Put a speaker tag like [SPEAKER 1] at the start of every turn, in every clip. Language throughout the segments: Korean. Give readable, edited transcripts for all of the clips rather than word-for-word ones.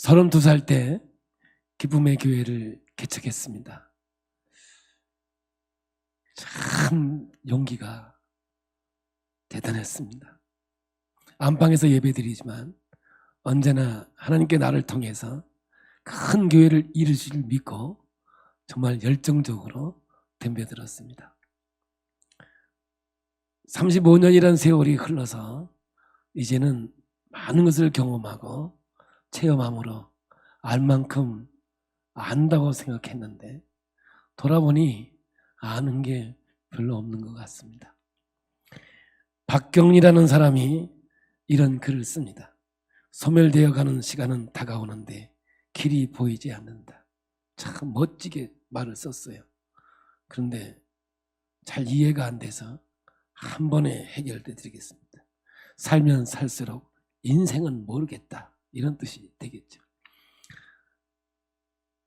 [SPEAKER 1] 32살 때 기쁨의 교회를 개척했습니다. 참 용기가 대단했습니다. 안방에서 예배드리지만 언제나 하나님께 나를 통해서 큰 교회를 이루실 줄 믿고 정말 열정적으로 덤벼들었습니다. 35년이라는 세월이 흘러서 이제는 많은 것을 경험하고 체험함으로 알 만큼 안다고 생각했는데 돌아보니 아는 게 별로 없는 것 같습니다. 박경리라는 사람이 이런 글을 씁니다. 소멸되어가는 시간은 다가오는데 길이 보이지 않는다. 참 멋지게 말을 썼어요. 그런데 잘 이해가 안 돼서 한 번에 해결돼 드리겠습니다. 살면 살수록 인생은 모르겠다, 이런 뜻이 되겠죠.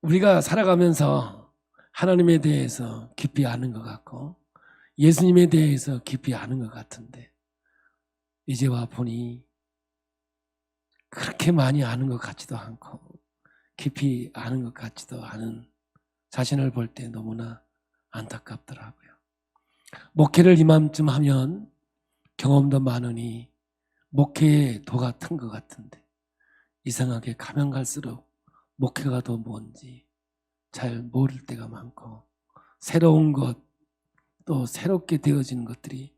[SPEAKER 1] 우리가 살아가면서 하나님에 대해서 깊이 아는 것 같고 예수님에 대해서 깊이 아는 것 같은데 이제 와 보니 그렇게 많이 아는 것 같지도 않고 깊이 아는 것 같지도 않은 자신을 볼 때 너무나 안타깝더라고요. 목회를 이맘쯤 하면 경험도 많으니 목회의 도가 튼 것 같은데 이상하게 가면 갈수록 목회가 더 뭔지 잘 모를 때가 많고 새로운 것, 또 새롭게 되어지는 것들이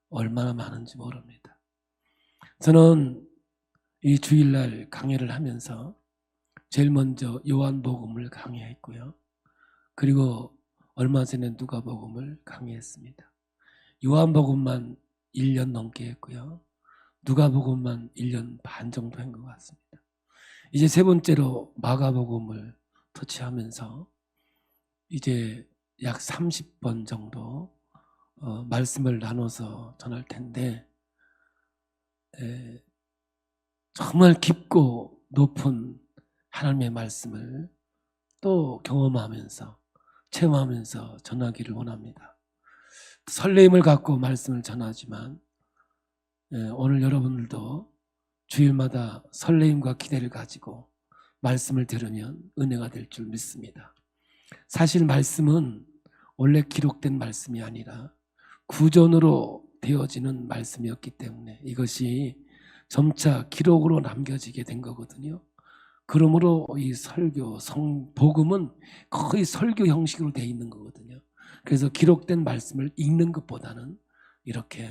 [SPEAKER 1] 얼마나 많은지 모릅니다. 저는 이 주일날 강해를 하면서 제일 먼저 요한복음을 강해했고요. 그리고 얼마 전에 누가복음을 강해했습니다. 요한복음만 1년 넘게 했고요. 누가복음만 1년 반 정도 한 것 같습니다. 이제 세 번째로 마가복음을 터치하면서 이제 약 30번 정도 말씀을 나눠서 전할 텐데 정말 깊고 높은 하나님의 말씀을 또 경험하면서 체험하면서 전하기를 원합니다. 설레임을 갖고 말씀을 전하지만 오늘 여러분들도 주일마다 설레임과 기대를 가지고 말씀을 들으면 은혜가 될 줄 믿습니다. 사실 말씀은 원래 기록된 말씀이 아니라 구전으로 되어지는 말씀이었기 때문에 이것이 점차 기록으로 남겨지게 된 거거든요. 그러므로 이 설교, 복음은 거의 설교 형식으로 되어 있는 거거든요. 그래서 기록된 말씀을 읽는 것보다는 이렇게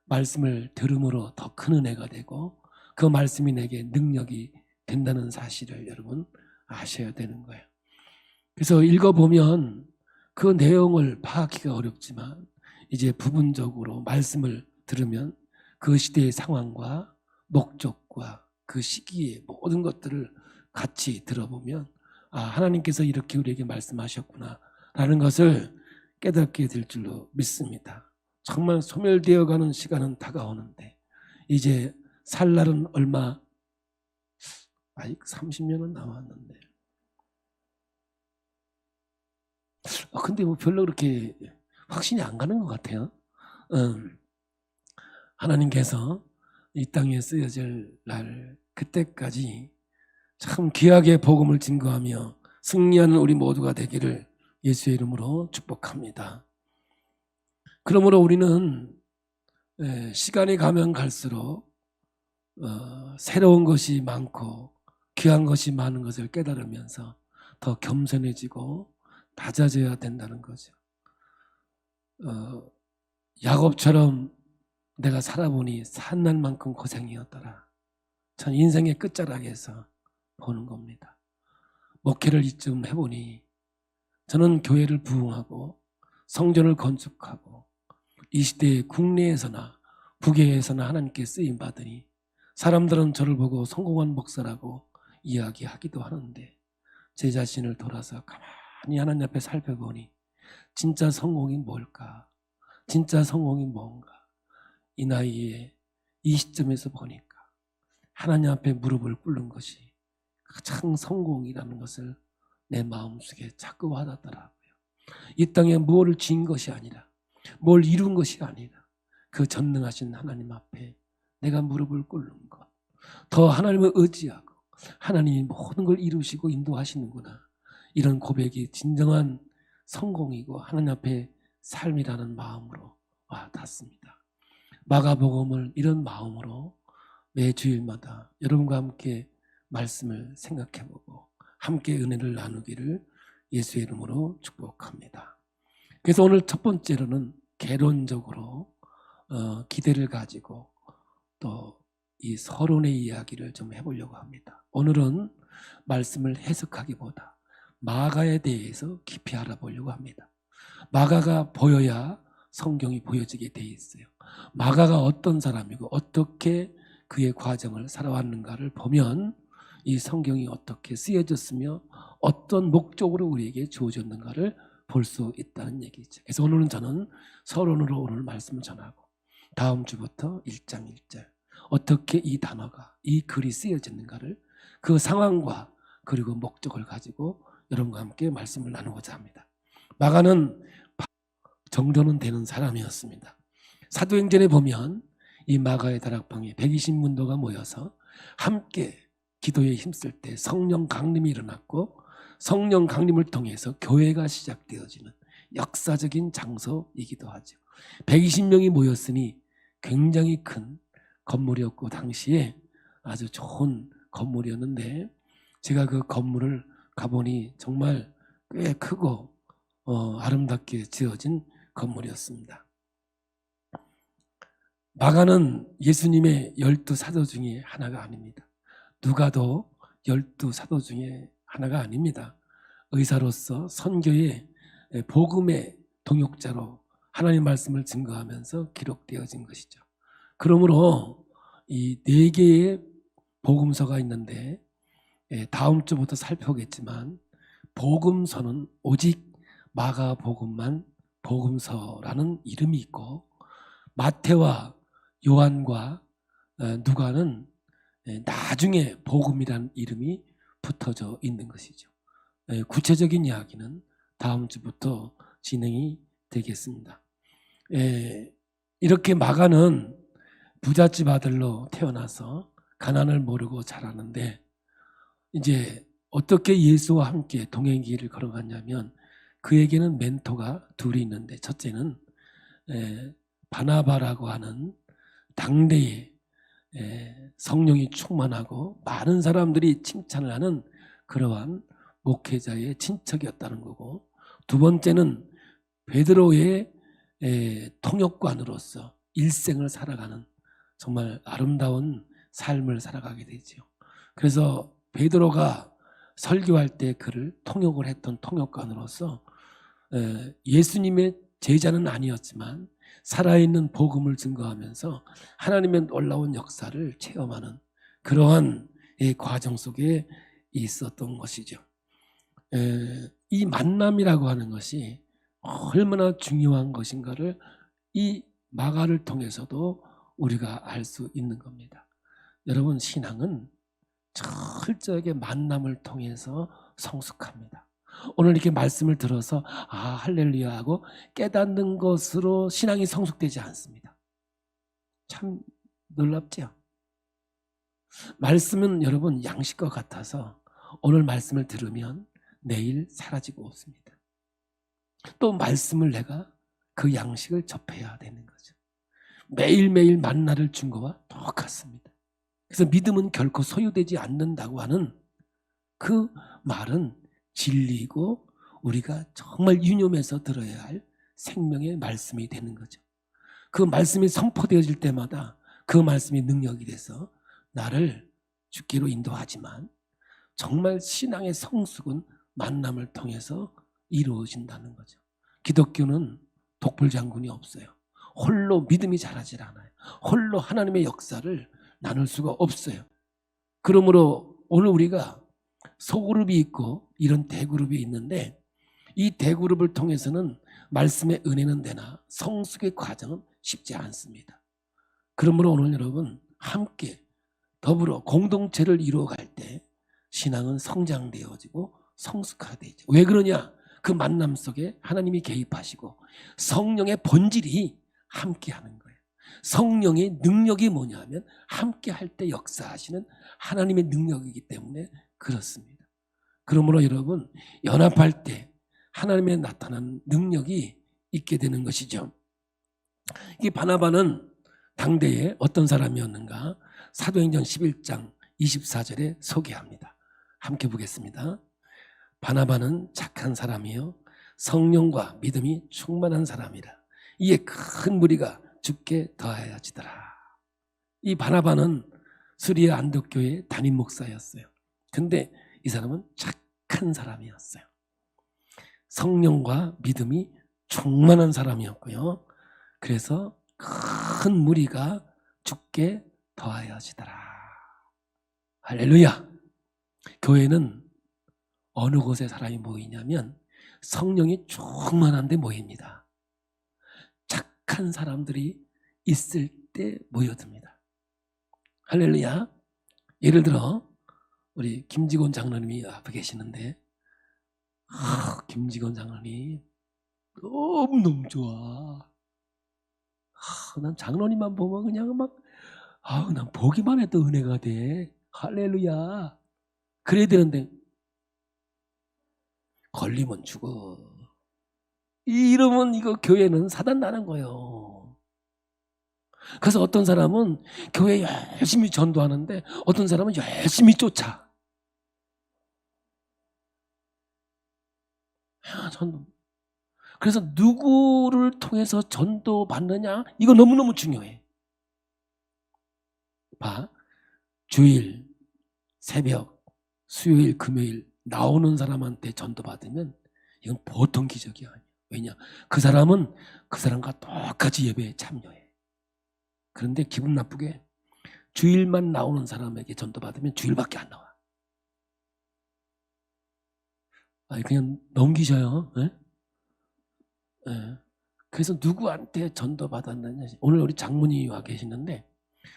[SPEAKER 1] 말씀을 들음으로 더 큰 은혜가 되고 그 말씀이 내게 능력이 된다는 사실을 여러분 아셔야 되는 거예요. 그래서 읽어보면 그 내용을 파악하기가 어렵지만 이제 부분적으로 말씀을 들으면 그 시대의 상황과 목적과 그 시기의 모든 것들을 같이 들어보면 하나님께서 이렇게 우리에게 말씀하셨구나 라는 것을 깨닫게 될 줄로 믿습니다. 정말 소멸되어가는 시간은 다가오는데 이제 살 날은 얼마, 아직 30년은 남았는데 근데 뭐 별로 그렇게 확신이 안 가는 것 같아요. 하나님께서 이 땅에 쓰여질 날 그때까지 참 귀하게 복음을 증거하며 승리하는 우리 모두가 되기를 예수의 이름으로 축복합니다. 그러므로 우리는 시간이 가면 갈수록 새로운 것이 많고 귀한 것이 많은 것을 깨달으면서 더 겸손해지고 낮아져야 된다는 거죠. 야곱처럼 내가 살아보니 산날 만큼 고생이었더라. 전 인생의 끝자락에서 보는 겁니다. 목회를 이쯤 해보니 저는 교회를 부흥하고 성전을 건축하고 이 시대의 국내에서나 북외에서나 하나님께 쓰임 받으니 사람들은 저를 보고 성공한 목사라고 이야기하기도 하는데 제 자신을 돌아서 가만히 하나님 앞에 살펴보니 진짜 성공이 뭘까? 진짜 성공이 뭔가? 이 나이에 이 시점에서 보니까 하나님 앞에 무릎을 꿇는 것이 가장 성공이라는 것을 내 마음속에 자꾸 와닿더라고요. 이 땅에 무엇을 지은 것이 아니라 뭘 이룬 것이 아니라 그 전능하신 하나님 앞에 내가 무릎을 꿇는 것, 더 하나님을 의지하고 하나님이 모든 걸 이루시고 인도하시는구나. 이런 고백이 진정한 성공이고 하나님 앞에 삶이라는 마음으로 와 닿습니다. 마가복음을 이런 마음으로 매 주일마다 여러분과 함께 말씀을 생각해보고 함께 은혜를 나누기를 예수의 이름으로 축복합니다. 그래서 오늘 첫 번째로는 개론적으로 기대를 가지고 또 이 서론의 이야기를 좀 해보려고 합니다. 오늘은 말씀을 해석하기보다 마가에 대해서 깊이 알아보려고 합니다. 마가가 보여야 성경이 보여지게 돼 있어요. 마가가 어떤 사람이고 어떻게 그의 과정을 살아왔는가를 보면 이 성경이 어떻게 쓰여졌으며 어떤 목적으로 우리에게 주어졌는가를 볼 수 있다는 얘기죠. 그래서 오늘은 저는 서론으로 오늘 말씀을 전하고 다음 주부터 1장 1절 어떻게 이 단어가 이 글이 쓰여졌는가를 그 상황과 그리고 목적을 가지고 여러분과 함께 말씀을 나누고자 합니다. 마가는 정도는 되는 사람이었습니다. 사도행전에 보면 이 마가의 다락방에 120문도가 모여서 함께 기도에 힘쓸 때 성령 강림이 일어났고 성령 강림을 통해서 교회가 시작되어지는 역사적인 장소이기도 하죠. 120명이 모였으니 굉장히 큰 건물이었고 당시에 아주 좋은 건물이었는데 제가 그 건물을 가보니 정말 꽤 크고 아름답게 지어진 건물이었습니다. 마가는 예수님의 12사도 중에 하나가 아닙니다. 누가도 12사도 중에 하나가 아닙니다. 의사로서 선교의 복음의 동역자로 하나님 말씀을 증거하면서 기록되어진 것이죠. 그러므로 이 4개의 복음서가 있는데 다음 주부터 살펴보겠지만 복음서는 오직 마가복음만 복음서라는 이름이 있고 마태와 요한과 누가는 나중에 복음이라는 이름이 붙어져 있는 것이죠. 구체적인 이야기는 다음 주부터 진행이 되겠습니다. 이렇게 마가는 부잣집 아들로 태어나서 가난을 모르고 자라는데 이제 어떻게 예수와 함께 동행길을 걸어갔냐면 그에게는 멘토가 둘이 있는데 첫째는 바나바라고 하는 당대의 성령이 충만하고 많은 사람들이 칭찬을 하는 그러한 목회자의 친척이었다는 거고 두 번째는 베드로의 통역관으로서 일생을 살아가는 정말 아름다운 삶을 살아가게 되죠. 그래서 베드로가 설교할 때 그를 통역을 했던 통역관으로서 예수님의 제자는 아니었지만 살아있는 복음을 증거하면서 하나님의 놀라운 역사를 체험하는 그러한 과정 속에 있었던 것이죠. 이 만남이라고 하는 것이 얼마나 중요한 것인가를 이 마가를 통해서도 우리가 알 수 있는 겁니다. 여러분 신앙은 철저하게 만남을 통해서 성숙합니다. 오늘 이렇게 말씀을 들어서 할렐루야 하고 깨닫는 것으로 신앙이 성숙되지 않습니다. 참 놀랍죠? 말씀은 여러분 양식과 같아서 오늘 말씀을 들으면 내일 사라지고 없습니다. 또 말씀을 내가 그 양식을 접해야 되는 거죠. 매일매일 만나를 준 거와 똑같습니다. 그래서 믿음은 결코 소유되지 않는다고 하는 그 말은 진리이고 우리가 정말 유념해서 들어야 할 생명의 말씀이 되는 거죠. 그 말씀이 선포되어질 때마다 그 말씀이 능력이 돼서 나를 죽기로 인도하지만 정말 신앙의 성숙은 만남을 통해서 이루어진다는 거죠. 기독교는 독불장군이 없어요. 홀로 믿음이 자라질 않아요. 홀로 하나님의 역사를 나눌 수가 없어요. 그러므로 오늘 우리가 소그룹이 있고 이런 대그룹이 있는데 이 대그룹을 통해서는 말씀의 은혜는 되나 성숙의 과정은 쉽지 않습니다. 그러므로 오늘 여러분 함께 더불어 공동체를 이루어갈 때 신앙은 성장되어지고 성숙화되죠. 왜 그러냐? 그 만남 속에 하나님이 개입하시고 성령의 본질이 함께하는 거예요. 성령의 능력이 뭐냐면 함께 할 때 역사하시는 하나님의 능력이기 때문에 그렇습니다. 그러므로 여러분, 연합할 때 하나님의 나타나는 능력이 있게 되는 것이죠. 이 바나바는 당대에 어떤 사람이었는가? 사도행전 11장 24절에 소개합니다. 함께 보겠습니다. 바나바는 착한 사람이요 성령과 믿음이 충만한 사람이라. 이에 큰 무리가 죽게 더하여지더라. 이 바나바는 수리아 안독교회 담임 목사였어요. 근데 이 사람은 착한 사람이었어요. 성령과 믿음이 충만한 사람이었고요. 그래서 큰 무리가 죽게 더하여지더라. 할렐루야. 교회는 어느 곳에 사람이 모이냐면 성령이 충만한 데 모입니다. 착한 사람들이 있을 때 모여듭니다. 할렐루야. 예를 들어 우리 김직원 장로님이 앞에 계시는데 김직원 장로님 너무너무 좋아. 난 장로님만 보면 그냥 막 난 보기만 해도 은혜가 돼. 할렐루야. 그래야 되는데 걸리면 죽어. 이러면 이거 교회는 사단 나는 거예요. 그래서 어떤 사람은 교회 열심히 전도하는데 어떤 사람은 열심히 쫓아. 전도. 그래서 누구를 통해서 전도 받느냐? 이거 너무너무 중요해. 봐. 주일, 새벽, 수요일, 금요일 나오는 사람한테 전도 받으면 이건 보통 기적이 아니야. 왜냐? 그 사람은 그 사람과 똑같이 예배에 참여해. 그런데 기분 나쁘게 주일만 나오는 사람에게 전도 받으면 주일밖에 안 나와. 그냥 넘기셔요. 네? 네. 그래서 누구한테 전도 받았느냐. 오늘 우리 장모님이 와 계시는데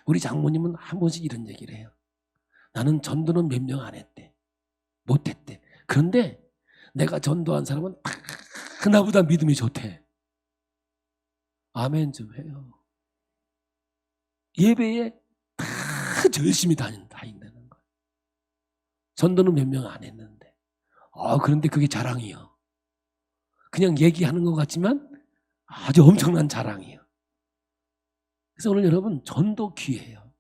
[SPEAKER 1] 우리 장모님은 한 번씩 이런 얘기를 해요. 나는 전도는 몇 명 안 했대. 못했대. 그런데 내가 전도한 사람은 다 나보다 믿음이 좋대. 아멘 좀 해요. 예배에 다 열심히 다닌다는 거예요. 전도는 몇 명 안 했는데. 그런데 그게 자랑이에요. 그냥 얘기하는 것 같지만 아주 엄청난 자랑이에요. 그래서 오늘 여러분 전도 기회예요.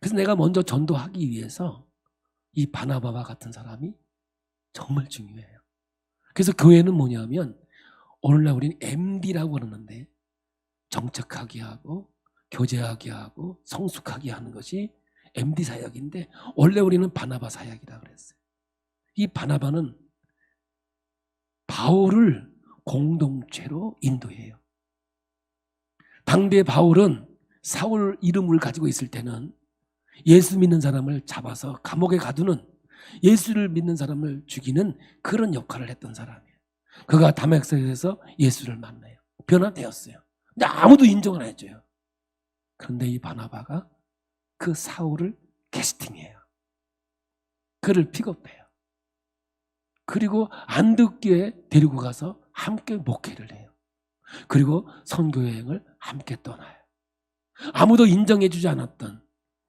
[SPEAKER 1] 그래서 내가 먼저 전도하기 위해서 이 바나바와 같은 사람이 정말 중요해요. 그래서 교회는 뭐냐면 오늘날 우리는 MD라고 그러는데 정착하게 하고 교제하게 하고 성숙하게 하는 것이 MD 사역인데 원래 우리는 바나바 사역이라고 그랬어요. 이 바나바는 바울을 공동체로 인도해요. 당대 바울은 사울 이름을 가지고 있을 때는 예수 믿는 사람을 잡아서 감옥에 가두는, 예수를 믿는 사람을 죽이는 그런 역할을 했던 사람이에요. 그가 다메섹에서 예수를 만나요. 변화되었어요. 근데 아무도 인정을 안 해줘요. 그런데 이 바나바가 그 사울을 캐스팅해요. 그를 픽업해요. 그리고 안디옥교에 데리고 가서 함께 목회를 해요. 그리고 선교 여행을 함께 떠나요. 아무도 인정해주지 않았던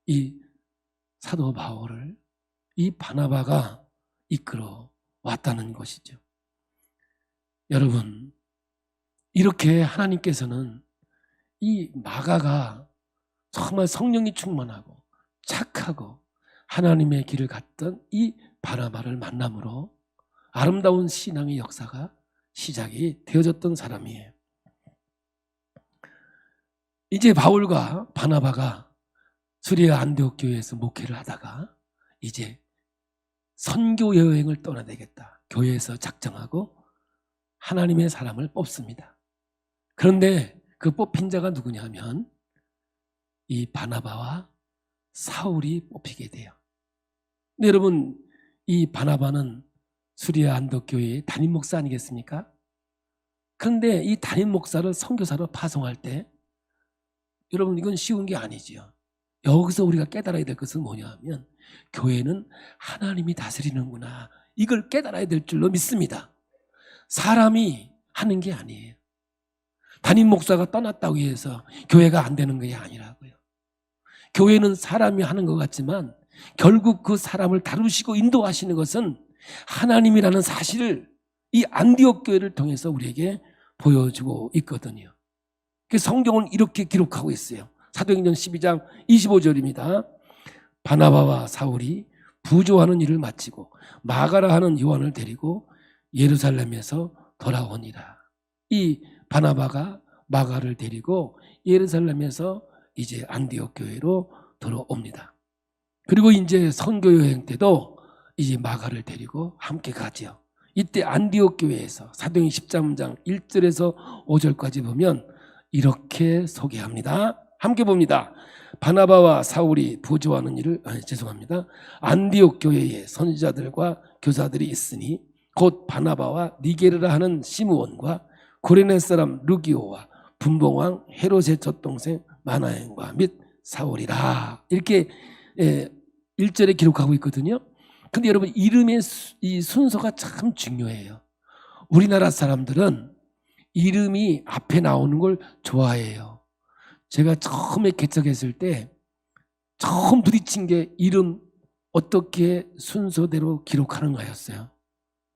[SPEAKER 1] 이 사도 바울을 이 바나바가 이끌어 왔다는 것이죠. 여러분, 이렇게 하나님께서는 이 마가가 정말 성령이 충만하고 착하고 하나님의 길을 갔던 이 바나바를 만남으로 아름다운 신앙의 역사가 시작이 되어졌던 사람이에요. 이제 바울과 바나바가 수리아 안디옥 교회에서 목회를 하다가 이제 선교 여행을 떠나야 되겠다. 교회에서 작정하고 하나님의 사람을 뽑습니다. 그런데 그 뽑힌 자가 누구냐면 이 바나바와 사울이 뽑히게 돼요. 근데 여러분, 이 바나바는 수리아 안디옥 교회의 담임 목사 아니겠습니까? 그런데 이 담임 목사를 선교사로 파송할 때 여러분 이건 쉬운 게 아니지요. 여기서 우리가 깨달아야 될 것은 뭐냐 하면 교회는 하나님이 다스리는구나. 이걸 깨달아야 될 줄로 믿습니다. 사람이 하는 게 아니에요. 담임 목사가 떠났다고 해서 교회가 안 되는 게 아니라고요. 교회는 사람이 하는 것 같지만 결국 그 사람을 다루시고 인도하시는 것은 하나님이라는 사실을 이 안디옥 교회를 통해서 우리에게 보여주고 있거든요. 그 성경은 이렇게 기록하고 있어요. 사도행전 12장 25절입니다. 바나바와 사울이 부조하는 일을 마치고 마가라 하는 요한을 데리고 예루살렘에서 돌아오니라. 이 바나바가 마가를 데리고 예루살렘에서 이제 안디옥 교회로 돌아옵니다. 그리고 이제 선교 여행 때도 이제 마가를 데리고 함께 가죠. 이때 안디옥 교회에서 사도행전 13장 1절에서 5절까지 보면 이렇게 소개합니다. 함께 봅니다. 바나바와 사울이 부조하는 일을 죄송합니다. 안디옥 교회에 선지자들과 교사들이 있으니 곧 바나바와 니게르라 하는 시므온과 구레네 사람 루기오와 분봉왕 헤롯의 젖동생 마나엔과 및 사울이라. 이렇게 1절에 기록하고 있거든요. 근데 여러분, 이름의 이 순서가 참 중요해요. 우리나라 사람들은 이름이 앞에 나오는 걸 좋아해요. 제가 처음에 개척했을 때 처음 부딪힌 게 이름 어떻게 순서대로 기록하는가였어요.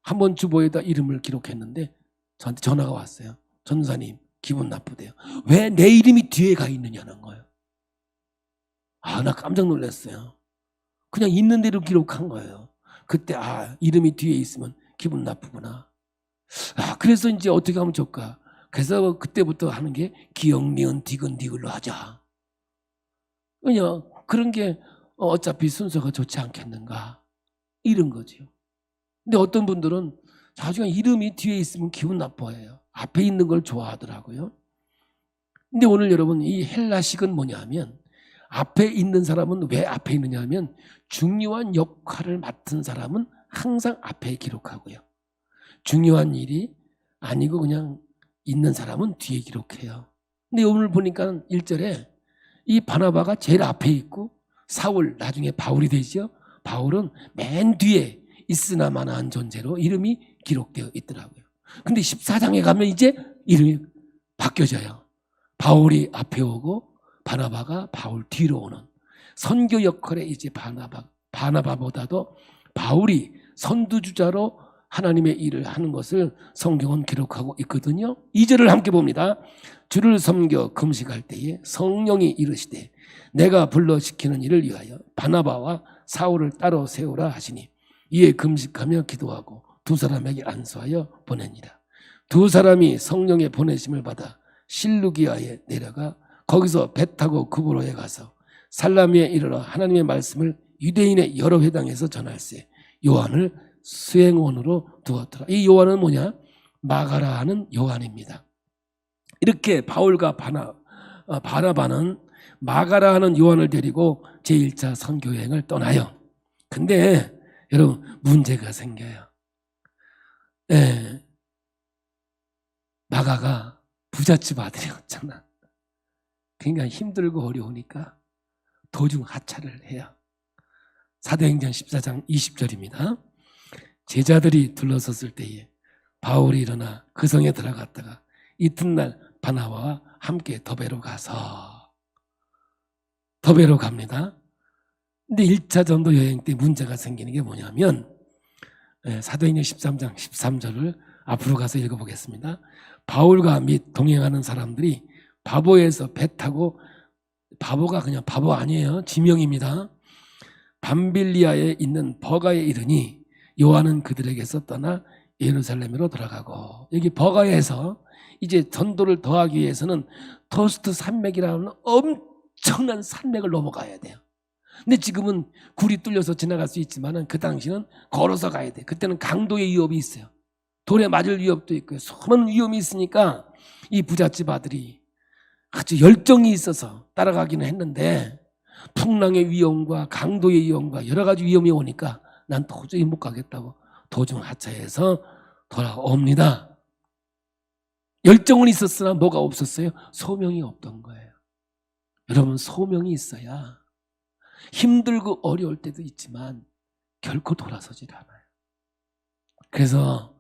[SPEAKER 1] 한번 주보에다 이름을 기록했는데 저한테 전화가 왔어요. 전사님, 기분 나쁘대요. 왜 내 이름이 뒤에 가 있느냐는 거예요. 나 깜짝 놀랐어요. 그냥 있는 대로 기록한 거예요. 그때 이름이 뒤에 있으면 기분 나쁘구나. 그래서 이제 어떻게 하면 좋을까? 그래서 그때부터 하는 게 기역, 니은, 디귿, 니글로 하자. 그냥 그런 게 어차피 순서가 좋지 않겠는가, 이런 거죠. 근데 어떤 분들은 나중에 이름이 뒤에 있으면 기분 나빠해요. 앞에 있는 걸 좋아하더라고요. 근데 오늘 여러분, 이 헬라식은 뭐냐면, 앞에 있는 사람은 왜 앞에 있느냐 하면 중요한 역할을 맡은 사람은 항상 앞에 기록하고요. 중요한 일이 아니고 그냥 있는 사람은 뒤에 기록해요. 근데 오늘 보니까 1절에 이 바나바가 제일 앞에 있고 사울, 나중에 바울이 되죠. 바울은 맨 뒤에 있으나 마나한 존재로 이름이 기록되어 있더라고요. 근데 14장에 가면 이제 이름이 바뀌어져요. 바울이 앞에 오고 바나바가 바울 뒤로 오는 선교 역할에 이제 바나바보다도 바울이 선두주자로 하나님의 일을 하는 것을 성경은 기록하고 있거든요. 2절을 함께 봅니다. 주를 섬겨 금식할 때에 성령이 이르시되 내가 불러시키는 일을 위하여 바나바와 사울을 따로 세우라 하시니 이에 금식하며 기도하고 두 사람에게 안수하여 보내니라. 두 사람이 성령의 보내심을 받아 실루기아에 내려가 거기서 배 타고 구브로에 가서 살라미에 이르러 하나님의 말씀을 유대인의 여러 회당에서 전할세 요한을 수행원으로 두었더라. 이 요한은 뭐냐? 마가라 하는 요한입니다. 이렇게 바울과 바나바는 마가라 하는 요한을 데리고 제1차 선교여행을 떠나요. 근데 여러분, 문제가 생겨요. 마가가 부잣집 아들이었잖아. 그러니까 힘들고 어려우니까 도중 하차를 해요. 사도행전 14장 20절입니다. 제자들이 둘러섰을 때에 바울이 일어나 그 성에 들어갔다가 이튿날 바나바와 함께 더베로 갑니다. 근데 1차 전도 여행 때 문제가 생기는 게 뭐냐면 사도행전 13장 13절을 앞으로 가서 읽어보겠습니다. 바울과 및 동행하는 사람들이 바보에서 배 타고, 바보가 그냥 바보 아니에요. 지명입니다. 밤빌리아에 있는 버가에 이르니 요한은 그들에게서 떠나 예루살렘으로 돌아가고, 여기 버가에서 이제 전도를 더하기 위해서는 토스트 산맥이라는 엄청난 산맥을 넘어가야 돼요. 근데 지금은 굴이 뚫려서 지나갈 수 있지만 그 당시는 걸어서 가야 돼. 그때는 강도의 위협이 있어요. 돌에 맞을 위협도 있고요. 수많은 위험이 있으니까 이 부잣집 아들이 아주 열정이 있어서 따라가기는 했는데 풍랑의 위험과 강도의 위험과 여러 가지 위험이 오니까 난 도저히 못 가겠다고 도중 하차해서 돌아옵니다. 열정은 있었으나 뭐가 없었어요? 소명이 없던 거예요. 여러분, 소명이 있어야 힘들고 어려울 때도 있지만 결코 돌아서질 않아요. 그래서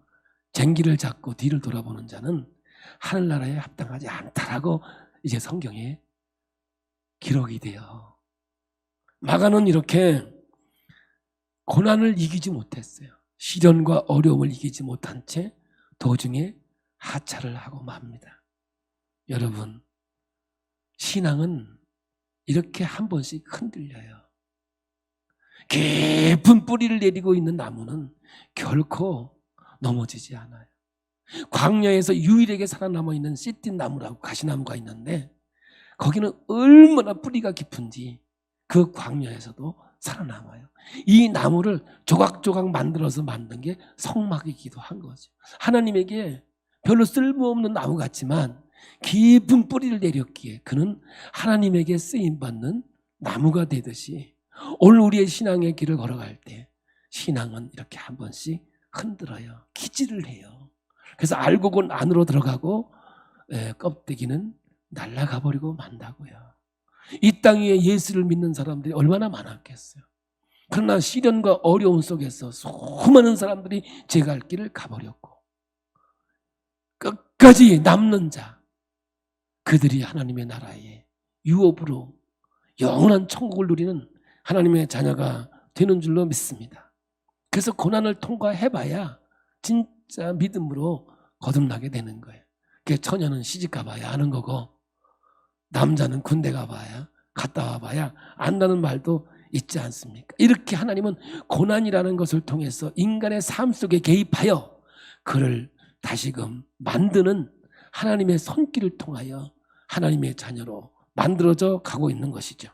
[SPEAKER 1] 쟁기를 잡고 뒤를 돌아보는 자는 하늘나라에 합당하지 않다라고 이제 성경에 기록이 돼요. 마가는 이렇게 고난을 이기지 못했어요. 시련과 어려움을 이기지 못한 채 도중에 하차를 하고 맙니다. 여러분, 신앙은 이렇게 한 번씩 흔들려요. 깊은 뿌리를 내리고 있는 나무는 결코 넘어지지 않아요. 광야에서 유일하게 살아남아 있는 씨띠 나무라고 가시나무가 있는데 거기는 얼마나 뿌리가 깊은지 그 광야에서도 살아남아요. 이 나무를 조각조각 만들어서 만든 게 성막이기도 한 거죠. 하나님에게 별로 쓸모없는 나무 같지만 깊은 뿌리를 내렸기에 그는 하나님에게 쓰임받는 나무가 되듯이 오늘 우리의 신앙의 길을 걸어갈 때 신앙은 이렇게 한 번씩 흔들어요. 기질을 해요. 그래서 알곡은 안으로 들어가고 껍데기는 날아가 버리고 만다고요. 이 땅 위에 예수를 믿는 사람들이 얼마나 많았겠어요. 그러나 시련과 어려움 속에서 수많은 사람들이 제 갈 길을 가버렸고 끝까지 남는 자, 그들이 하나님의 나라에 유업으로 영원한 천국을 누리는 하나님의 자녀가 되는 줄로 믿습니다. 그래서 고난을 통과해봐야 진짜 믿음으로 거듭나게 되는 거예요. 처녀는 시집 가봐야 하는 거고 남자는 군대 가봐야 갔다 와봐야 안다는 말도 있지 않습니까? 이렇게 하나님은 고난이라는 것을 통해서 인간의 삶 속에 개입하여 그를 다시금 만드는 하나님의 손길을 통하여 하나님의 자녀로 만들어져 가고 있는 것이죠.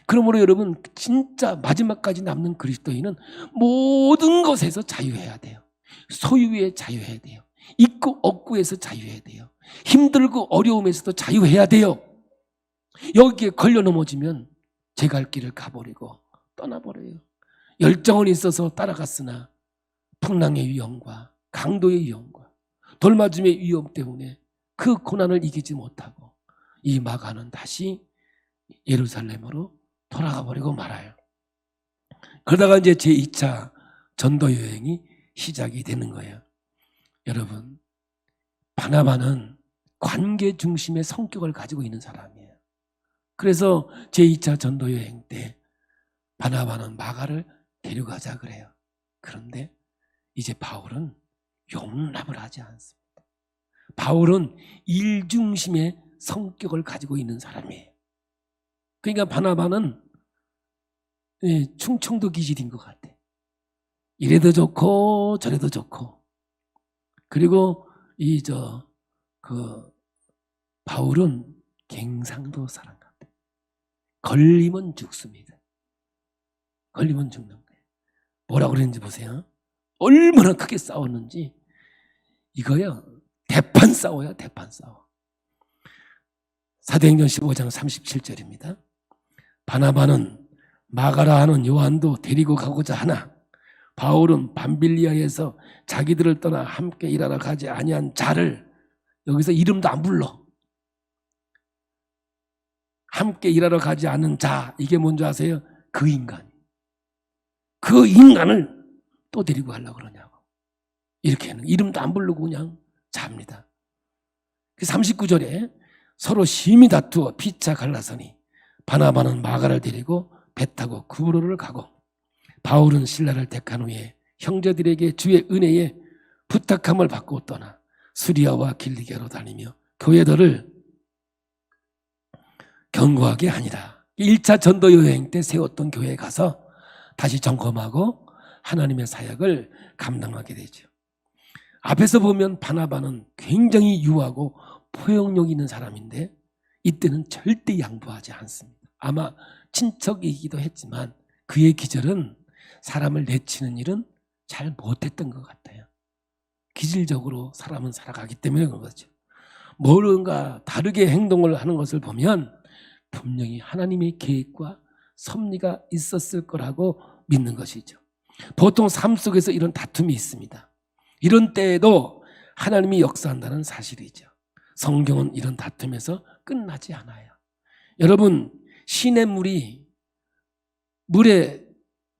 [SPEAKER 1] 그러므로 여러분 진짜 마지막까지 남는 그리스도인은 모든 것에서 자유해야 돼요. 소유에 자유해야 돼요. 있고 없고에서 자유해야 돼요. 힘들고 어려움에서도 자유해야 돼요. 여기에 걸려 넘어지면 제 갈 길을 가버리고 떠나버려요. 열정은 있어서 따라갔으나 풍랑의 위험과 강도의 위험과 돌맞음의 위험 때문에 그 고난을 이기지 못하고 이 마가는 다시 예루살렘으로 돌아가 버리고 말아요. 그러다가 이제 제2차 전도 여행이 시작이 되는 거예요. 여러분, 바나바는 관계 중심의 성격을 가지고 있는 사람이에요. 그래서 제2차 전도 여행 때 바나바는 마가를 데려가자 그래요. 그런데 이제 바울은 용납을 하지 않습니다. 바울은 일 중심의 성격을 가지고 있는 사람이에요. 그러니까 바나바는 충청도 기질인 것 같아. 이래도 좋고 저래도 좋고. 그리고 바울은 갱상도 사람 같아. 걸리면 죽습니다. 걸리면 죽는 거예요. 뭐라고 그랬는지 보세요. 얼마나 크게 싸웠는지. 이거요, 대판 싸워요. 대판 싸워. 사도행전 15장 37절입니다. 바나바는 마가라 하는 요한도 데리고 가고자 하나 바울은 밤빌리아에서 자기들을 떠나 함께 일하러 가지 아니한 자를, 여기서 이름도 안 불러. 함께 일하러 가지 않은 자, 이게 뭔지 아세요? 그 인간. 그 인간을 또 데리고 가려고 그러냐고. 이렇게는 이름도 안 부르고 그냥 잡니다. 39절에 서로 심히 다투어 피차 갈라서니 바나바는 마가를 데리고 배 타고 구브로를 가고 바울은 신라를 택한 후에 형제들에게 주의 은혜에 부탁함을 받고 떠나 수리아와 길리기아로 다니며 교회들을 경고하게 하니라. 1차 전도 여행 때 세웠던 교회에 가서 다시 점검하고 하나님의 사역을 감당하게 되죠. 앞에서 보면 바나바는 굉장히 유하고 포용력 있는 사람인데 이때는 절대 양보하지 않습니다. 아마 친척이기도 했지만 그의 기절은 사람을 내치는 일은 잘 못했던 것 같아요. 기질적으로 사람은 살아가기 때문에 그런 거죠. 뭔가 다르게 행동을 하는 것을 보면 분명히 하나님의 계획과 섭리가 있었을 거라고 믿는 것이죠. 보통 삶 속에서 이런 다툼이 있습니다. 이런 때에도 하나님이 역사한다는 사실이죠. 성경은 이런 다툼에서 끝나지 않아요. 여러분, 시냇물이 물의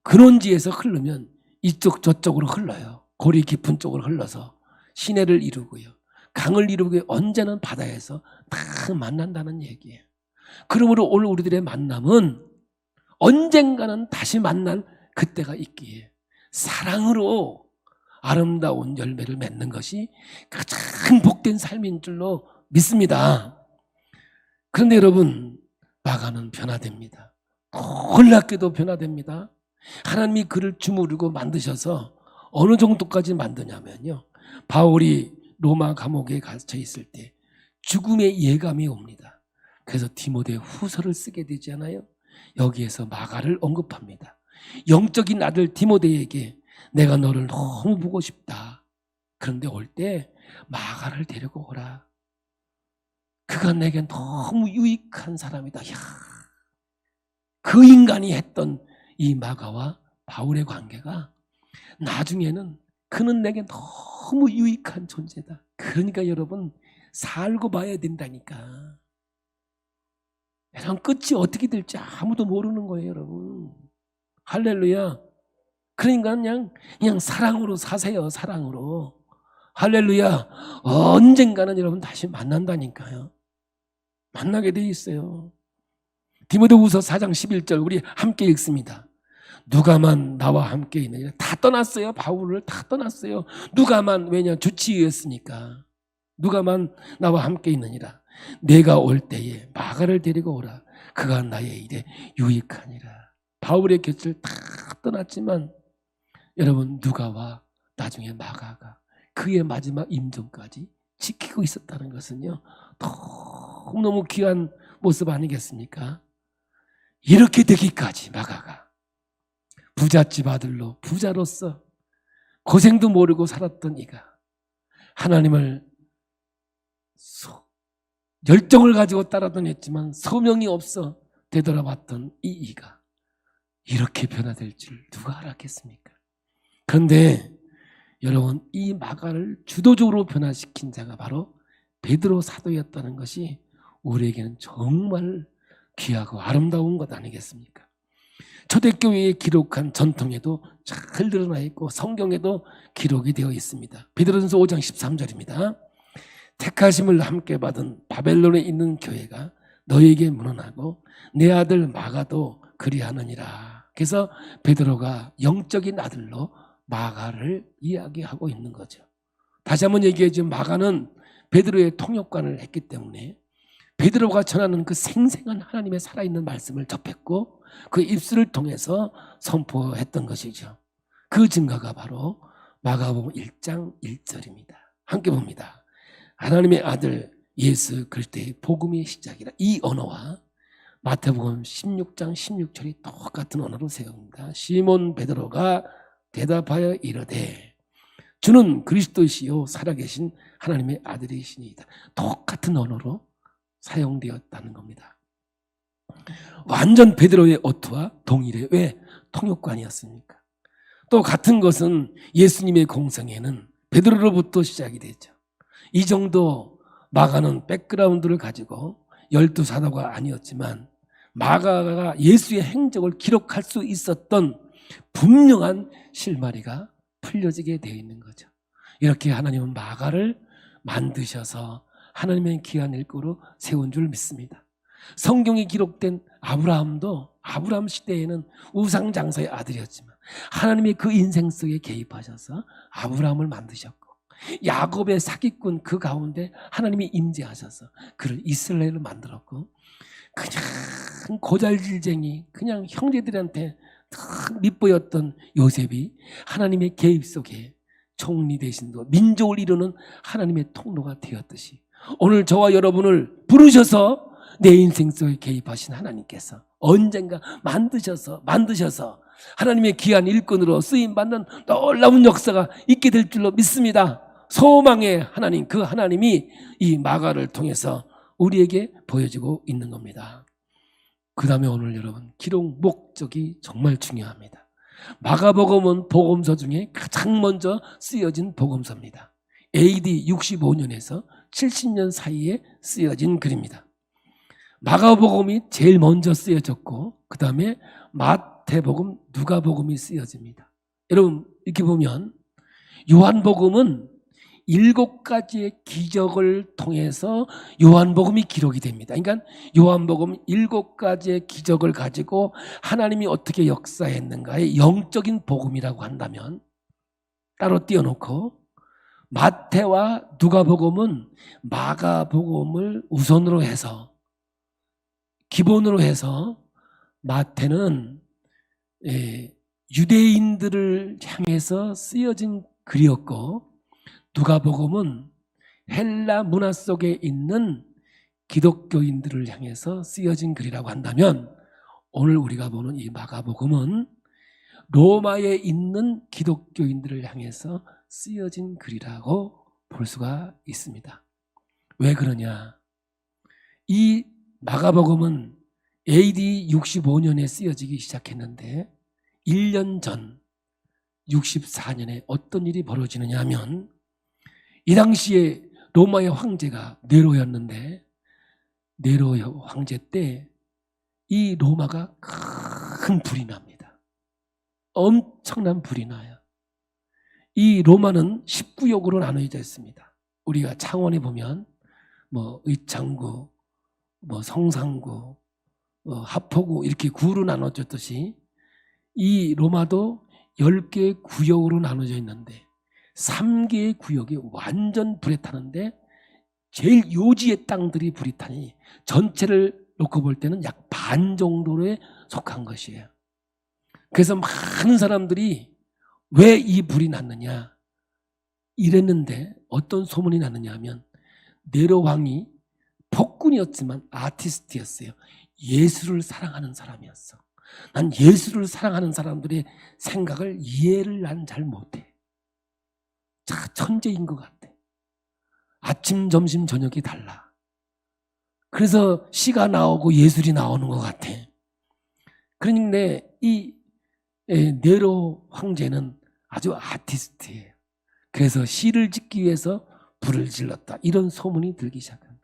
[SPEAKER 1] 근원지에서 흐르면 이쪽 저쪽으로 흘러요. 골이 깊은 쪽으로 흘러서 시내를 이루고요. 강을 이루기 언제는 바다에서 다 만난다는 얘기예요. 그러므로 오늘 우리들의 만남은 언젠가는 다시 만날 그때가 있기에 사랑으로 아름다운 열매를 맺는 것이 가장 복된 삶인 줄로 믿습니다. 그런데 여러분, 마가는 변화됩니다. 놀랍게도 변화됩니다. 하나님이 그를 주무르고 만드셔서 어느 정도까지 만드냐면요, 바울이 로마 감옥에 갇혀 있을 때 죽음의 예감이 옵니다. 그래서 디모데 후서를 쓰게 되지 않아요? 여기에서 마가를 언급합니다. 영적인 아들 디모데에게 내가 너를 너무 보고 싶다. 그런데 올 때 마가를 데리고 오라. 그가 내게 너무 유익한 사람이다. 야, 그 인간이 했던 이 마가와 바울의 관계가 나중에는 그는 내게 너무 유익한 존재다. 그러니까 여러분, 살고 봐야 된다니까. 여러분, 끝이 어떻게 될지 아무도 모르는 거예요, 여러분. 할렐루야. 그러니까 그냥 사랑으로 사세요, 사랑으로. 할렐루야. 언젠가는 여러분 다시 만난다니까요. 만나게 돼 있어요. 디모데후서 4장 11절 우리 함께 읽습니다. 누가만 나와 함께 있느니라. 다 떠났어요. 바울을 다 떠났어요. 누가만, 왜냐, 주치의였으니까. 누가만 나와 함께 있느니라. 내가 올 때에 마가를 데리고 오라. 그가 나의 일에 유익하니라. 바울의 곁을 다 떠났지만 여러분, 누가와 나중에 마가가 그의 마지막 임종까지 지키고 있었다는 것은요, 너무너무 귀한 모습 아니겠습니까? 이렇게 되기까지 마가가 부잣집 아들로 부자로서 고생도 모르고 살았던 이가 하나님을 열정을 가지고 따라던 했지만 소명이 없어 되돌아봤던 이 이가 이렇게 변화될 줄 누가 알았겠습니까? 그런데 여러분, 이 마가를 주도적으로 변화시킨 자가 바로 베드로 사도였다는 것이 우리에게는 정말 귀하고 아름다운 것 아니겠습니까? 초대교회에 기록한 전통에도 잘 드러나 있고 성경에도 기록이 되어 있습니다. 베드로전서 5장 13절입니다. 택하심을 함께 받은 바벨론에 있는 교회가 너에게 문안하고 내 아들 마가도 그리하느니라. 그래서 베드로가 영적인 아들로 마가를 이야기하고 있는 거죠. 다시 한번 얘기하죠. 마가는 베드로의 통역관을 했기 때문에 베드로가 전하는 그 생생한 하나님의 살아있는 말씀을 접했고 그 입술을 통해서 선포했던 것이죠. 그 증거가 바로 마가복음 1장 1절입니다. 함께 봅니다. 하나님의 아들 예수 그리스도의 복음의 시작이라. 이 언어와 마태복음 16장 16절이 똑같은 언어로 세웁니다. 시몬 베드로가 대답하여 이르되 주는 그리스도시요 살아계신 하나님의 아들이시니이다. 똑같은 언어로 사용되었다는 겁니다. 완전 베드로의 어투와 동일해. 왜? 통역관이었으니까. 또 같은 것은 예수님의 공생애는 베드로로부터 시작이 되죠. 이 정도 마가는 백그라운드를 가지고 12사도가 아니었지만 마가가 예수의 행적을 기록할 수 있었던 분명한 실마리가 풀려지게 되어 있는 거죠. 이렇게 하나님은 마가를 만드셔서 하나님의 귀한 일꾼으로 세운 줄 믿습니다. 성경에 기록된 아브라함도 아브라함 시대에는 우상장사의 아들이었지만 하나님이 그 인생 속에 개입하셔서 아브라함을 만드셨고, 야곱의 사기꾼 그 가운데 하나님이 임재하셔서 그를 이스라엘로 만들었고, 그냥 고잘질쟁이 그냥 형제들한테 밑보였던 요셉이 하나님의 개입 속에 총리 대신도 민족을 이루는 하나님의 통로가 되었듯이 오늘 저와 여러분을 부르셔서 내 인생 속에 개입하신 하나님께서 언젠가 만드셔서 하나님의 귀한 일꾼으로 쓰임받는 놀라운 역사가 있게 될 줄로 믿습니다. 소망의 하나님, 그 하나님이 이 마가를 통해서 우리에게 보여지고 있는 겁니다. 그 다음에 오늘 여러분, 기록 목적이 정말 중요합니다. 마가복음은 복음서 중에 가장 먼저 쓰여진 복음서입니다. AD 65년에서 70년 사이에 쓰여진 글입니다. 마가복음이 제일 먼저 쓰여졌고 그 다음에 마태복음, 누가복음이 쓰여집니다. 여러분, 이렇게 보면 요한복음은 7가지의 기적을 통해서 요한복음이 기록이 됩니다. 그러니까 요한복음 7가지의 기적을 가지고 하나님이 어떻게 역사했는가의 영적인 복음이라고 한다면, 따로 띄워놓고 마태와 누가복음은 마가복음을 우선으로 해서, 기본으로 해서 마태는 유대인들을 향해서 쓰여진 글이었고, 누가복음은 헬라 문화 속에 있는 기독교인들을 향해서 쓰여진 글이라고 한다면, 오늘 우리가 보는 이 마가복음은 로마에 있는 기독교인들을 향해서 쓰여진 글이라고 볼 수가 있습니다. 왜 그러냐? 이 마가복음은 AD 65년에 쓰여지기 시작했는데 1년 전 64년에 어떤 일이 벌어지느냐 하면, 이 당시에 로마의 황제가 네로였는데, 네로 황제 때 이 로마가 큰 불이 납니다. 엄청난 불이 나요. 이 로마는 19역으로 나눠져 있습니다. 우리가 창원에 보면 의창구, 성상구, 하포구 이렇게 구로 나눠졌듯이 이 로마도 10개의 구역으로 나눠져 있는데 3개의 구역이 완전 불에 타는데, 제일 요지의 땅들이 불이 타니 전체를 놓고 볼 때는 약 반 정도에 속한 것이에요. 그래서 많은 사람들이 왜 이 불이 났느냐 이랬는데, 어떤 소문이 났느냐 하면 네로 왕이 폭군이었지만 아티스트였어요. 예수를 사랑하는 사람이었어. 난 예수를 사랑하는 사람들의 생각을 이해를 난 잘 못해. 천재인 것 같아. 아침, 점심, 저녁이 달라. 그래서 시가 나오고 예술이 나오는 것 같아. 그런데 이 네로 황제는 아주 아티스트예요. 그래서 시를 짓기 위해서 불을 질렀다, 이런 소문이 들기 시작한 거예요.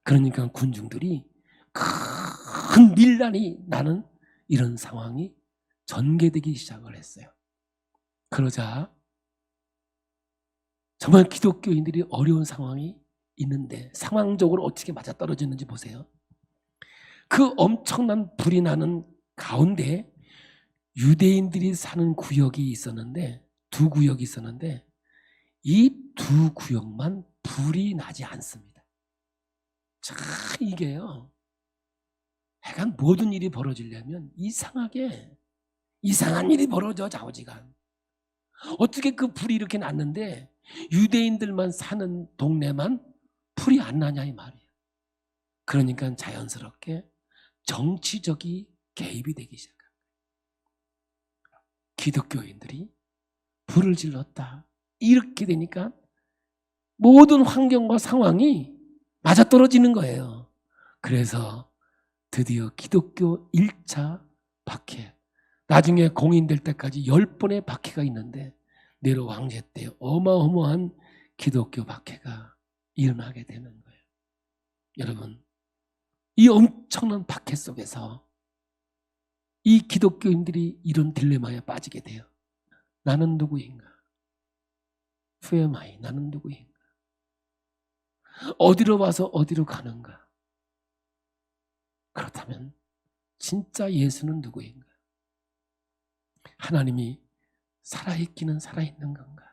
[SPEAKER 1] 그러니까 군중들이 큰 밀란이 나는 이런 상황이 전개되기 시작을 했어요. 그러자 정말 기독교인들이 어려운 상황이 있는데 상황적으로 어떻게 맞아떨어졌는지 보세요. 그 엄청난 불이 나는 가운데 유대인들이 사는 구역이 있었는데, 2구역이 있었는데 이 2구역만 불이 나지 않습니다. 참 이게요, 하여간 모든 일이 벌어지려면 이상한 일이 벌어져. 좌우지간 어떻게 그 불이 이렇게 났는데 유대인들만 사는 동네만 불이 안 나냐 이 말이에요. 그러니까 자연스럽게 정치적이 개입이 되기 시작합니다. 기독교인들이 불을 질렀다, 이렇게 되니까 모든 환경과 상황이 맞아떨어지는 거예요. 그래서 드디어 기독교 1차 박해, 나중에 공인될 때까지 10번의 박해가 있는데 네로 황제 때 어마어마한 기독교 박해가 일어나게 되는 거예요. 여러분, 이 엄청난 박해 속에서 이 기독교인들이 이런 딜레마에 빠지게 돼요. 나는 누구인가? Who am I? 나는 누구인가? 어디로 와서 어디로 가는가? 그렇다면 진짜 예수는 누구인가? 하나님이 살아있기는 살아있는 건가?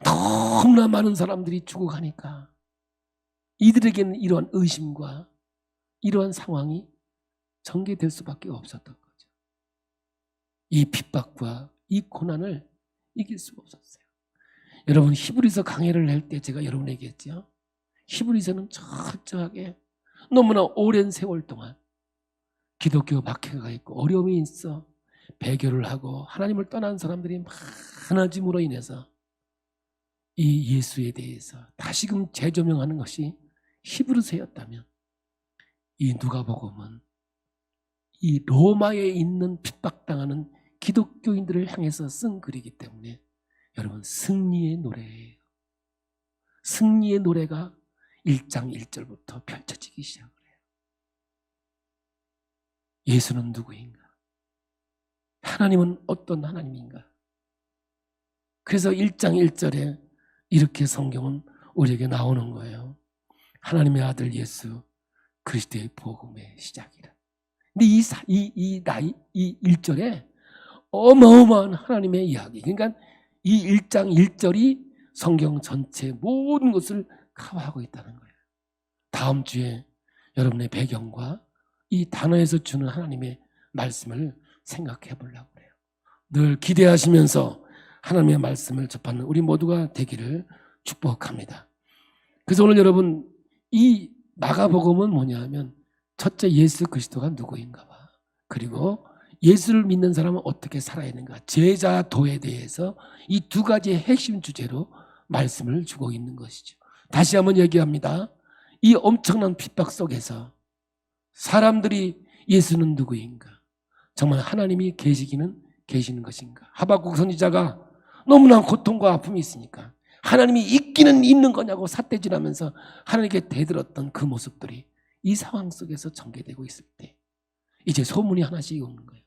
[SPEAKER 1] 너무나 많은 사람들이 죽어가니까 이들에게는 이러한 의심과 이러한 상황이 전개될 수밖에 없었던 거죠. 이 핍박과 이 고난을 이길 수가 없었어요. 여러분, 히브리서 강해를 할 때 제가 여러분에게 했죠. 히브리서는 철저하게 너무나 오랜 세월 동안 기독교 박해가 있고 어려움이 있어 배교를 하고 하나님을 떠난 사람들이 많아짐으로 인해서 이 예수에 대해서 다시금 재조명하는 것이 히브리서였다면, 이 누가복음은 이 로마에 있는 핍박당하는 기독교인들을 향해서 쓴 글이기 때문에 여러분, 승리의 노래예요. 승리의 노래가 1장 1절부터 펼쳐지기 시작을 해요. 예수는 누구인가? 하나님은 어떤 하나님인가? 그래서 1장 1절에 이렇게 성경은 우리에게 나오는 거예요. 하나님의 아들 예수 그리스도의 복음의 시작이라. 근데 이 1절에 어마어마한 하나님의 이야기, 그러니까 이 1장 1절이 성경 전체 모든 것을 커버하고 있다는 거예요. 다음 주에 여러분의 배경과 이 단어에서 주는 하나님의 말씀을 생각해 보려고 해요. 늘 기대하시면서 하나님의 말씀을 접하는 우리 모두가 되기를 축복합니다. 그래서 오늘 여러분, 이 마가복음은 뭐냐 하면 첫째 예수 그리스도가 누구인가 봐, 그리고 예수를 믿는 사람은 어떻게 살아야 하는가, 제자도에 대해서 이 두 가지의 핵심 주제로 말씀을 주고 있는 것이죠. 다시 한번 얘기합니다. 이 엄청난 핍박 속에서 사람들이 예수는 누구인가, 정말 하나님이 계시는 것인가, 하박국 선지자가 너무나 고통과 아픔이 있으니까 하나님이 있기는 있는 거냐고 삿대질하면서 하나님께 대들었던 그 모습들이 이 상황 속에서 전개되고 있을 때 이제 소문이 하나씩 오는 거예요.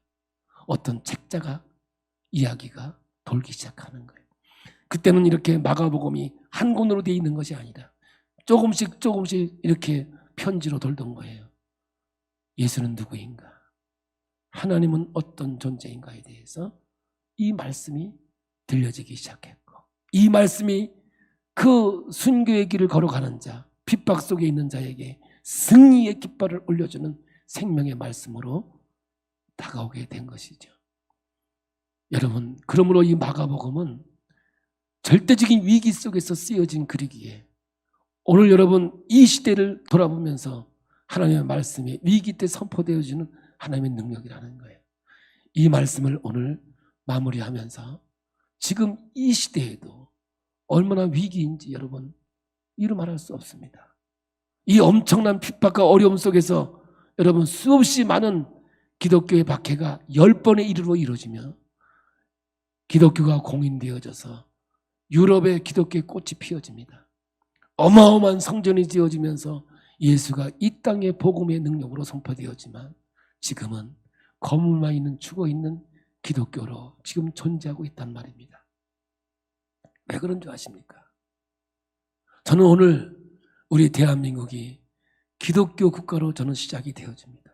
[SPEAKER 1] 어떤 책자가 이야기가 돌기 시작하는 거예요. 그때는 이렇게 마가복음이 한 권으로 되어 있는 것이 아니라 조금씩 이렇게 편지로 돌던 거예요. 예수는 누구인가, 하나님은 어떤 존재인가에 대해서 이 말씀이 들려지기 시작했고, 이 말씀이 그 순교의 길을 걸어가는 자, 핍박 속에 있는 자에게 승리의 깃발을 올려주는 생명의 말씀으로 다가오게 된 것이죠. 여러분, 그러므로 이 마가복음은 절대적인 위기 속에서 쓰여진 글이기에 오늘 여러분 이 시대를 돌아보면서 하나님의 말씀이 위기 때 선포되어지는 하나님의 능력이라는 거예요. 이 말씀을 오늘 마무리하면서 지금 이 시대에도 얼마나 위기인지 여러분 이루 말할 수 없습니다. 이 엄청난 핍박과 어려움 속에서 여러분 수없이 많은 기독교의 박해가 10번에 이르러 이루어지며 기독교가 공인되어져서 유럽의 기독교의 꽃이 피어집니다. 어마어마한 성전이 지어지면서 예수가 이 땅의 복음의 능력으로 선포되었지만 지금은 거물만 있는 죽어있는 기독교로 지금 존재하고 있단 말입니다. 왜 그런 줄 아십니까? 저는 오늘 우리 대한민국이 기독교 국가로 저는 시작이 되어집니다.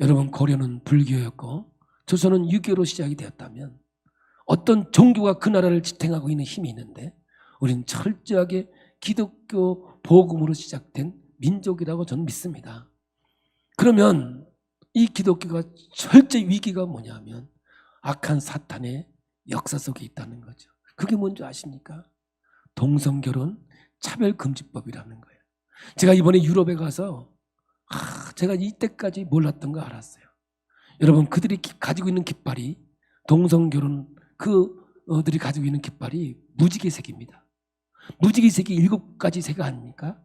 [SPEAKER 1] 여러분, 고려는 불교였고 조선은 유교로 시작이 되었다면 어떤 종교가 그 나라를 지탱하고 있는 힘이 있는데 우리는 철저하게 기독교 복음으로 시작된 민족이라고 저는 믿습니다. 그러면 이 기독교가 철저히 위기가 뭐냐면 악한 사탄의 역사 속에 있다는 거죠. 그게 뭔지 아십니까? 동성결혼 차별금지법이라는 거예요. 제가 이번에 유럽에 가서 제가 이때까지 몰랐던 거 알았어요. 여러분, 그들이 가지고 있는 깃발이 동성결혼 그들이 가지고 있는 깃발이 무지개색입니다. 무지개색이 7가지 색 아닙니까?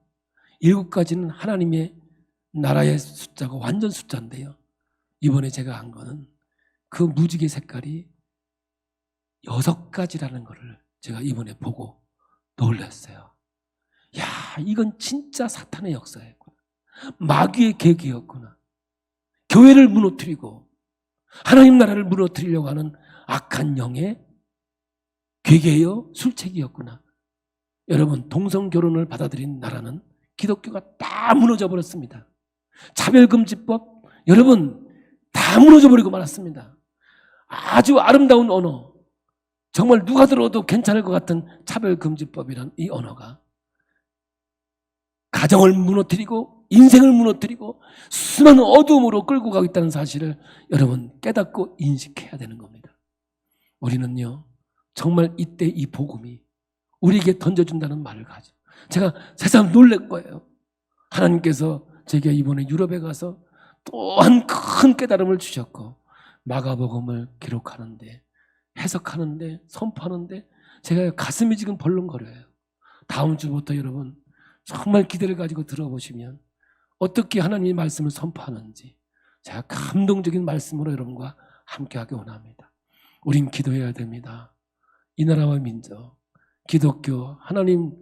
[SPEAKER 1] 7가지는 하나님의 나라의 숫자가 완전 숫자인데요. 이번에 제가 한 거는 그 무지개 색깔이 6가지라는 거를 제가 이번에 보고 놀랐어요. 야, 이건 진짜 사탄의 역사였구나. 마귀의 계기였구나. 교회를 무너뜨리고 하나님 나라를 무너뜨리려고 하는 악한 영의 괴계요 술책이었구나. 여러분, 동성결혼을 받아들인 나라는 기독교가 다 무너져 버렸습니다. 차별금지법, 여러분 다 무너져 버리고 말았습니다. 아주 아름다운 언어, 정말 누가 들어도 괜찮을 것 같은 차별금지법이란 이 언어가 가정을 무너뜨리고 인생을 무너뜨리고 수많은 어두움으로 끌고 가고 있다는 사실을 여러분 깨닫고 인식해야 되는 겁니다. 우리는요 정말 이때 이 복음이 우리에게 던져준다는 말을 가지고 제가 세상 놀랄 거예요. 하나님께서 제게 이번에 유럽에 가서 또한 큰 깨달음을 주셨고 마가복음을 기록하는데 해석하는데 선포하는데 제가 가슴이 지금 벌렁거려요. 다음 주부터 여러분 정말 기대를 가지고 들어보시면 어떻게 하나님의 말씀을 선포하는지 제가 감동적인 말씀으로 여러분과 함께하기 원합니다. 우린 기도해야 됩니다. 이 나라와 민족, 기독교, 하나님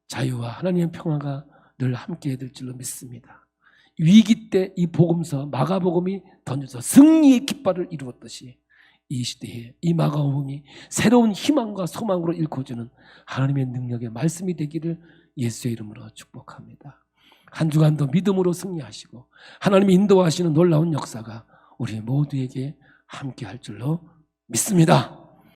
[SPEAKER 1] 자유와 하나님의 평화가 늘 함께해야 될 줄로 믿습니다. 위기 때 이 복음서 마가복음이 던져서 승리의 깃발을 이루었듯이 이 시대에 이 마가복음이 새로운 희망과 소망으로 일궈주는 하나님의 능력의 말씀이 되기를 예수의 이름으로 축복합니다. 한 주간도 믿음으로 승리하시고 하나님이 인도하시는 놀라운 역사가 우리 모두에게 함께할 줄로 믿습니다.